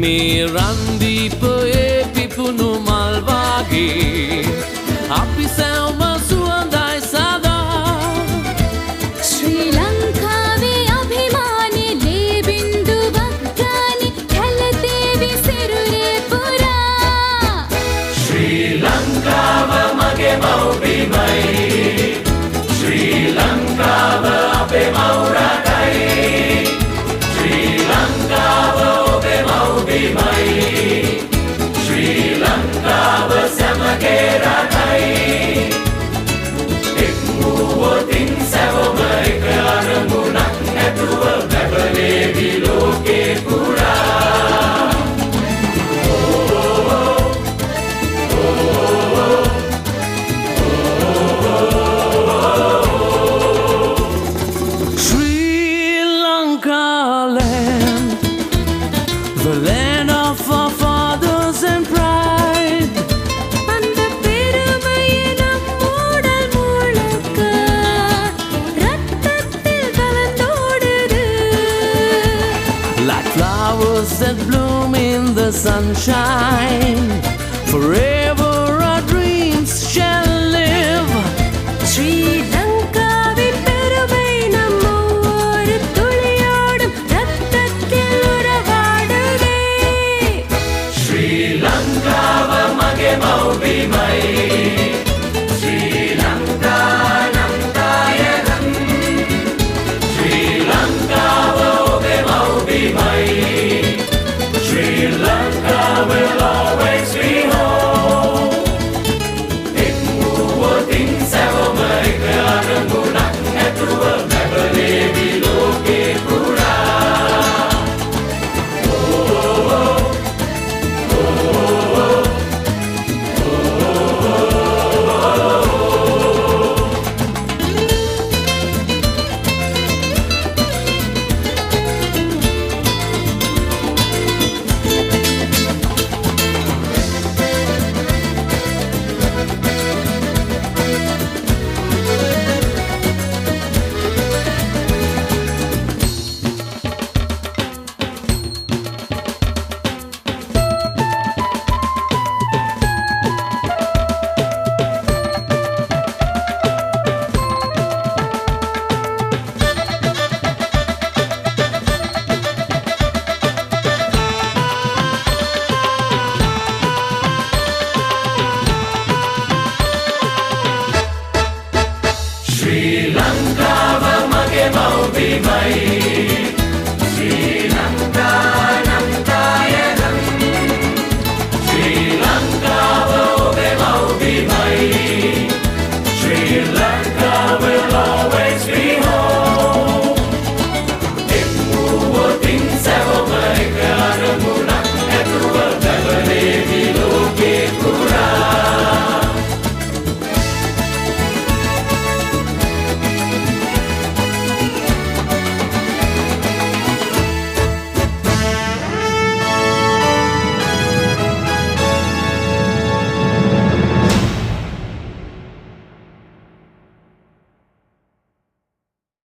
මේ රන්දීපයේ පිපුණු මල් වාගේ අපි සැවම සුවඳයි සදා ශ්‍රී ලංකාවේ අභිමානී ලේ බින්දුවක් ගානේ කැළතේ විසිරුනේ පුරා ශ්‍රී ලංකාව මගේ මව්බිමයි ශ්‍රී ලංකාව අපේ මව් රටයි ශ්‍රී ලංකාව ඔබේ මව්බිමයි ශ්‍රී ලංකාව සමගේ රටයි එක් වූවොතින් සැවොම එක අරමුණක් නැතුව බැබලේවි ලෝකේ පුරා Sri Lanka land, the land of our fathers and pride. அந்த பெருமையினம் மூடல் முழக்க ரத்தத்தில் கலந்தோடுது Like flowers that bloom in the sunshine, forever